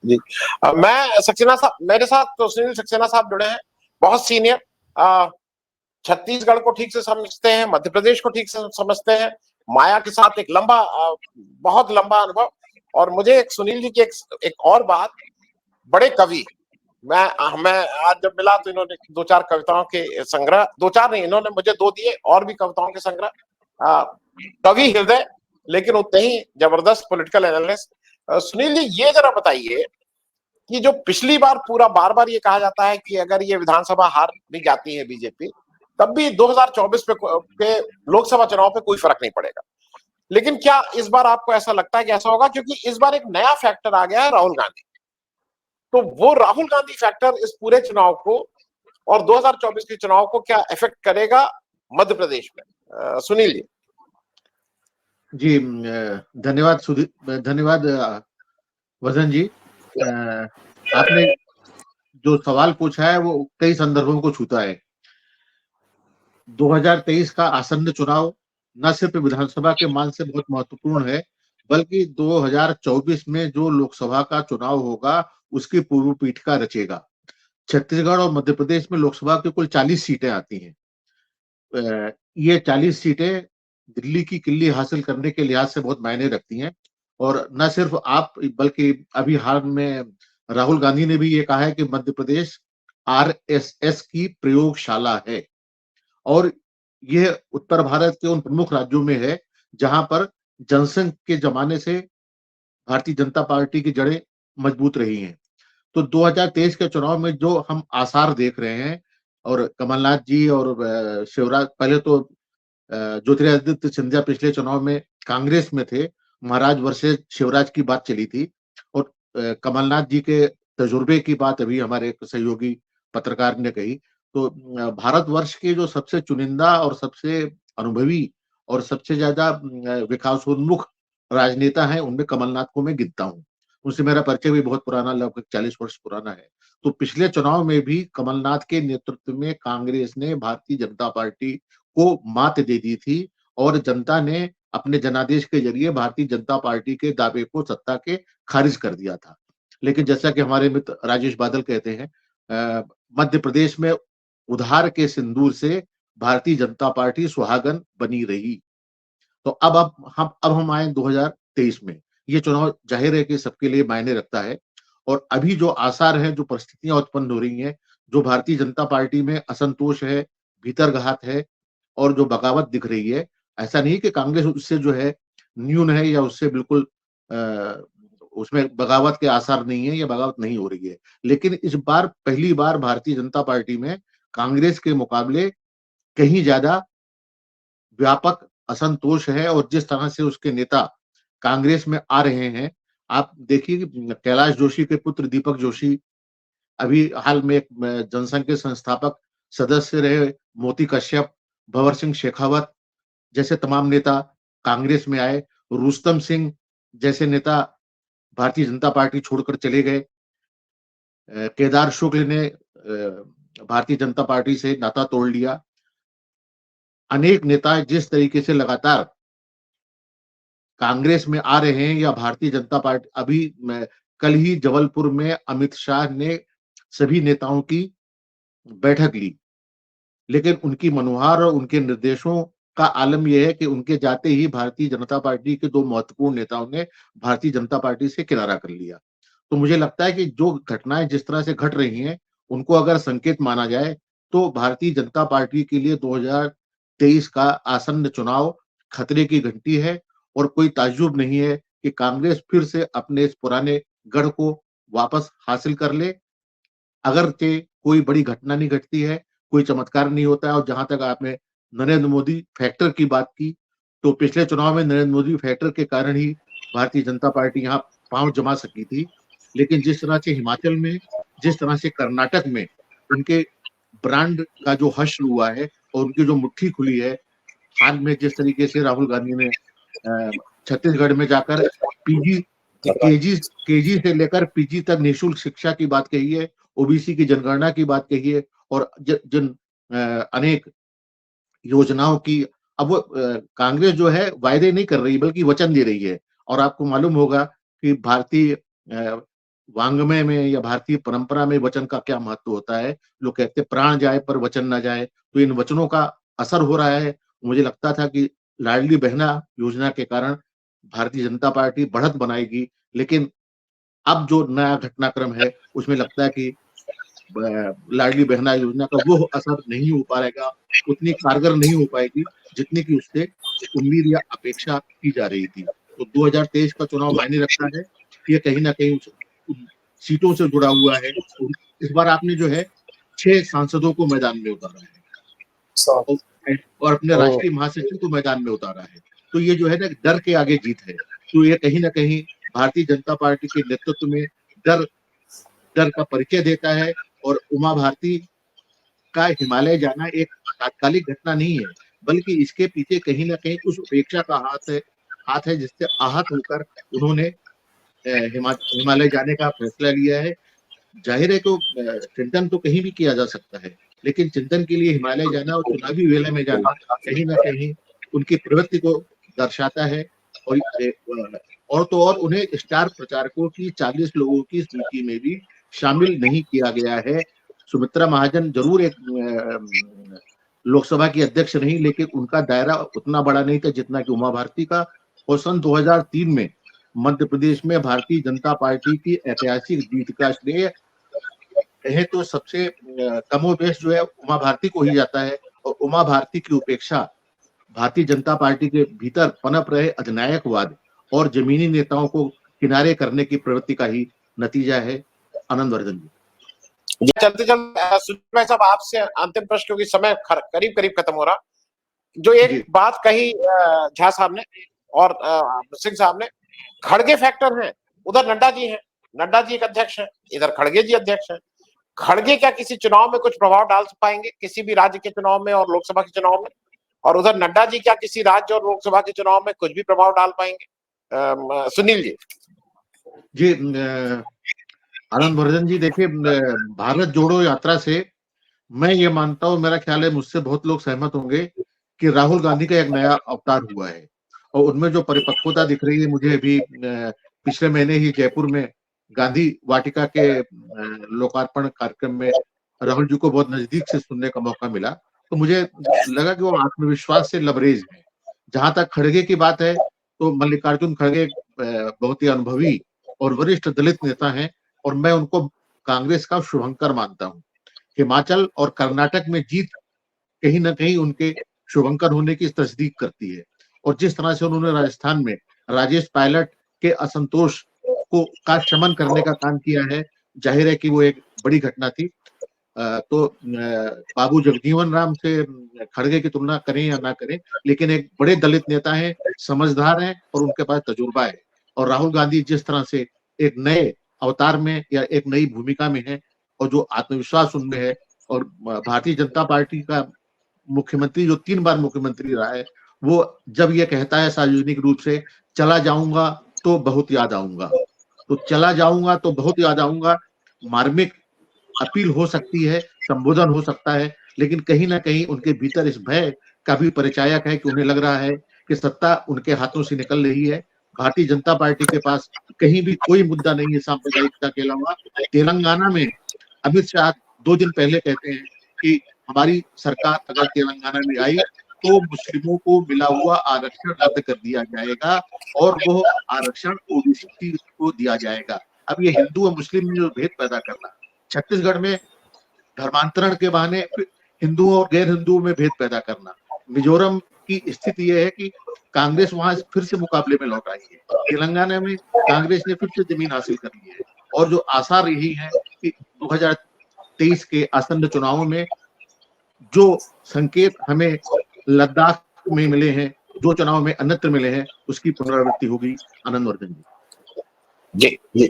जी। मैं सक्सेना साहब, मेरे साथ तो सुनील सक्सेना साहब जुड़े हैं, बहुत सीनियर, छत्तीसगढ़ को ठीक से समझते हैं, मध्य प्रदेश को ठीक से समझते हैं, माया के साथ एक लंबा, बहुत लंबा अनुभव। और मुझे एक सुनील जी की एक और बात, बड़े कवि, मैं आज जब मिला तो इन्होंने दो चार कविताओं के संग्रह, दो चार नहीं, इन्होंने मुझे दो दिए और भी कविताओं के संग्रह, कवि हृदय, लेकिन उतने ही जबरदस्त पॉलिटिकल एनालिस्ट। सुनील जी, ये जरा बताइए कि जो पिछली बार पूरा बार बार ये कहा जाता है कि अगर ये विधानसभा हार भी जाती है बीजेपी, तब भी 2024 पे लोकसभा चुनाव पे कोई फर्क नहीं पड़ेगा, लेकिन क्या इस बार आपको ऐसा लगता है कि ऐसा होगा? क्योंकि इस बार एक नया फैक्टर आ गया है, राहुल गांधी। तो वो राहुल गांधी फैक्टर इस पूरे चुनाव को और 2024 के चुनाव को क्या इफेक्ट करेगा मध्य प्रदेश में? सुनील जी। जी, धन्यवाद धन्यवाद वजन जी। आपने जो सवाल पूछा है वो कई संदर्भों को छूता है। 2023 का आसन्न चुनाव न सिर्फ विधानसभा के मान से बहुत महत्वपूर्ण है, बल्कि 2024 में जो लोकसभा का चुनाव होगा उसकी पूर्व पीठिका रचेगा। छत्तीसगढ़ और मध्य प्रदेश में लोकसभा की कुल 40 सीटें आती हैं। ये 40 सीटें दिल्ली की किल्ली हासिल करने के लिहाज से बहुत मायने रखती हैं। और न सिर्फ आप, बल्कि अभी हाल में राहुल गांधी ने भी ये कहा है कि मध्य प्रदेश आरएसएस की प्रयोगशाला है। और यह उत्तर भारत के उन प्रमुख राज्यों में है जहां पर जनसंघ के जमाने से भारतीय जनता पार्टी की जड़ें मजबूत रही हैं। तो 2023 के चुनाव में जो हम आसार देख रहे हैं, और कमलनाथ जी और शिवराज, पहले तो ज्योतिरादित्य सिंधिया पिछले चुनाव में कांग्रेस में थे, महाराज वर्सेस शिवराज की बात चली थी, और कमलनाथ जी के तजुर्बे की बात अभी हमारे एक सहयोगी पत्रकार ने कही। तो भारतवर्ष के जो सबसे चुनिंदा और सबसे अनुभवी और सबसे ज्यादा विकासोन्मुख राजनेता हैं, उनमें कमलनाथ को मैं गिनता हूँ। उनसे मेरा परिचय भी बहुत पुराना, लगभग 40 वर्ष पुराना है। तो पिछले चुनाव में भी कमलनाथ के नेतृत्व में कांग्रेस ने भारतीय जनता पार्टी को मात दे दी थी, और जनता ने अपने जनादेश के जरिए भारतीय जनता पार्टी के दावे को सत्ता के खारिज कर दिया था। लेकिन जैसा कि हमारे मित्र राजेश बादल कहते हैं, मध्य प्रदेश में उधार के सिंदूर से भारतीय जनता पार्टी सुहागन बनी रही। तो अब हम आए 2023 में। ये चुनाव जाहिर है कि सबके लिए मायने रखता है, और अभी जो आसार हैं, जो परिस्थितियां उत्पन्न हो रही हैं, जो भारतीय जनता पार्टी में असंतोष है, भीतरघात है, और जो बगावत दिख रही है, ऐसा नहीं कि कांग्रेस उससे जो है न्यून है या उससे बिल्कुल उसमें बगावत के आसार नहीं है या बगावत नहीं हो रही है। लेकिन इस बार पहली बार भारतीय जनता पार्टी में कांग्रेस के मुकाबले कहीं ज्यादा व्यापक असंतोष है। और जिस तरह से उसके नेता कांग्रेस में आ रहे हैं, आप देखिए कि कैलाश जोशी के पुत्र दीपक जोशी, अभी हाल में एक जनसंघ के संस्थापक सदस्य रहे मोती कश्यप, भंवर सिंह शेखावत जैसे तमाम नेता कांग्रेस में आए। रुस्तम सिंह जैसे नेता भारतीय जनता पार्टी छोड़कर चले गए। केदार शुक्ल ने भारतीय जनता पार्टी से नाता तोड़ लिया। अनेक नेता जिस तरीके से लगातार कांग्रेस में आ रहे हैं या भारतीय जनता पार्टी, अभी कल ही जबलपुर में अमित शाह ने सभी नेताओं की बैठक ली, लेकिन उनकी मनुहार और उनके निर्देशों का आलम यह है कि उनके जाते ही भारतीय जनता पार्टी के दो महत्वपूर्ण नेताओं ने भारतीय जनता पार्टी से किनारा कर लिया। तो मुझे लगता है कि जो घटनाएं जिस तरह से घट रही हैं, उनको अगर संकेत माना जाए तो भारतीय जनता पार्टी के लिए 2023 का आसन्न चुनाव खतरे की घंटी है। और कोई ताज्जुब नहीं है कि कांग्रेस फिर से अपने इस पुराने गढ़ को वापस हासिल कर ले, अगर के कोई बड़ी घटना नहीं घटती है, कोई चमत्कार नहीं होता है। और जहां तक आपने नरेंद्र मोदी फैक्टर की बात की, तो पिछले चुनाव में नरेंद्र मोदी फैक्टर के कारण ही भारतीय जनता पार्टी यहाँ पांव जमा सकी थी। लेकिन जिस तरह से हिमाचल में, जिस तरह से कर्नाटक में उनके ब्रांड का जो हश्र हुआ है और उनकी जो मुट्ठी खुली है, हाल में जिस तरीके से राहुल गांधी ने छत्तीसगढ़ में जाकर पीजी केजी से लेकर पीजी तक निःशुल्क शिक्षा की बात कही है, ओबीसी की जनगणना की बात कही है, और जिन अनेक योजनाओं की अब वो कांग्रेस जो है वायदे नहीं कर रही बल्कि वचन दे रही है। और आपको मालूम होगा कि भारतीय वांग्मय में या भारतीय परंपरा में वचन का क्या महत्व होता है। लोग कहते हैं प्राण जाए पर वचन ना जाए, तो इन वचनों का असर हो रहा है। मुझे लगता था कि लाडली बहना योजना के कारण भारतीय जनता पार्टी बढ़त बनाएगी, लेकिन अब जो नया घटनाक्रम है उसमें लगता है कि लाडली बहना योजना का वो असर नहीं हो पाएगा, उतनी कारगर नहीं हो पाएगी जितनी की उससे उम्मीद या अपेक्षा की जा रही थी। तो 2023 का चुनाव मायने रखता है, ये कहीं ना कहीं उन सीटों से जुड़ा हुआ है। इस बार आपने जो है 6 सांसदों को मैदान में उतारा है और अपने राष्ट्रीय महासचिव को मैदान में उतारा है। तो ये जो है ना डर के आगे जीत है। तो ये कहीं ना कहीं भारतीय जनता पार्टी के नेतृत्व में डर डर का परिचय देता है। और उमा भारती का हिमालय जाना एक तात्कालिक घटना नहीं है, बल्कि इसके पीछे कहीं ना कहीं उस उपेक्षा का हाथ है जिससे आहत होकर उन्होंने हिमालय जाने का फैसला लिया है। जाहिर है तो चिंतन तो कहीं भी किया जा सकता है, लेकिन चिंतन के लिए हिमालय जाना और चुनावी वेला में जाना कहीं ना कहीं उनकी प्रवृत्ति को दर्शाता है। और तो और उन्हें स्टार प्रचारकों की 40 लोगों की सूची में भी शामिल नहीं किया गया है। सुमित्रा महाजन जरूर एक लोकसभा की अध्यक्ष नहीं, लेकिन उनका दायरा उतना बड़ा नहीं था जितना कि उमा भारती का। और सन 2003 में मध्य प्रदेश में भारतीय जनता पार्टी की ऐतिहासिक जीत का श्रेय कहे तो सबसे कमोबेश जो है उमा भारती को ही जाता है। और उमा भारती की उपेक्षा भारतीय जनता पार्टी के भीतर पनप रहे अधिनायकवाद और जमीनी नेताओं को किनारे करने की प्रवृत्ति का ही नतीजा है। आनंद वर्धन जी। चलते चलते सुनील भाई साहब आपसे अंतिम प्रश्न, क्योंकि समय करीब करीब खत्म हो रहा। जो एक बात कही झा साहब ने और सिंह साहब ने, खड़गे फैक्टर है, उधर नड्डा जी हैं, नड्डा जी एक अध्यक्ष है, इधर खड़गे जी अध्यक्ष है। खड़गे क्या किसी चुनाव में कुछ प्रभाव डाल पाएंगे, किसी भी राज्य के चुनाव में और लोकसभा के चुनाव में? और उधर नड्डा जी क्या किसी राज्य और लोकसभा के चुनाव में कुछ भी प्रभाव डाल पाएंगे? सुनील जी। जी आनंद वर्धन जी, देखिए भारत जोड़ो यात्रा से मैं ये मानता हूं, मेरा ख्याल है मुझसे बहुत लोग सहमत होंगे कि राहुल गांधी का एक नया अवतार हुआ है और उनमें जो परिपक्वता दिख रही है। मुझे अभी पिछले महीने ही जयपुर में गांधी वाटिका के लोकार्पण कार्यक्रम में राहुल जी को बहुत नजदीक से सुनने का मौका मिला, तो मुझे लगा कि वो आत्मविश्वास से लबरेज है। जहां तक खड़गे की बात है तो मल्लिकार्जुन खड़गे बहुत ही अनुभवी और वरिष्ठ दलित नेता हैं और मैं उनको कांग्रेस का शुभंकर मानता हूं। हिमाचल और कर्नाटक में जीत कहीं ना कहीं उनके शुभंकर होने की तस्दीक करती है। और जिस तरह से उन्होंने राजस्थान में राजेश पायलट के असंतोष को का शमन करने का काम किया है, जाहिर है कि वो एक बड़ी घटना थी। तो बाबू जगजीवन राम से खड़गे की तुलना करें या ना करें, लेकिन एक बड़े दलित नेता हैं, समझदार हैं और उनके पास तजुर्बा है। और राहुल गांधी जिस तरह से एक नए अवतार में या एक नई भूमिका में है और जो आत्मविश्वास उनमें है, और भारतीय जनता पार्टी का मुख्यमंत्री जो 3 बार मुख्यमंत्री रहा है, वो जब ये कहता है सार्वजनिक रूप से चला जाऊंगा तो बहुत याद आऊंगा, तो चला जाऊंगा तो बहुत याद आऊंगा मार्मिक अपील हो सकती है, संबोधन हो सकता है, लेकिन कहीं ना कहीं उनके भीतर इस भय का भी परिचायक है कि उन्हें लग रहा है कि सत्ता उनके हाथों से निकल रही है। भारतीय जनता पार्टी के पास कहीं भी कोई मुद्दा नहीं है सांप्रदायिकता के अलावा। तेलंगाना में अमित शाह 2 दिन पहले कहते हैं कि हमारी सरकार अगर तेलंगाना में आई तो मुस्लिमों को मिला हुआ आरक्षण रद्द कर दिया जाएगा और वो आरक्षण ओबीसी को दिया जाएगा। अब ये हिंदू और मुस्लिम में जो भेद पैदा करना, छत्तीसगढ़ में धर्मांतरण के बहाने हिंदुओं और गैर हिंदुओं में भेद पैदा करना, मिजोरम की स्थिति यह है कि कांग्रेस वहां फिर से मुकाबले में लौट आई है, तेलंगाना में कांग्रेस ने फिर से जमीन हासिल कर ली है। और जो आसार यही है कि 2023 के आसन्न चुनावों में जो संकेत हमें लद्दाख में मिले हैं, जो चुनाव में अन्यत्र मिले हैं, उसकी पुनरावृत्ति होगी। आनंद वर्धन जी। जी।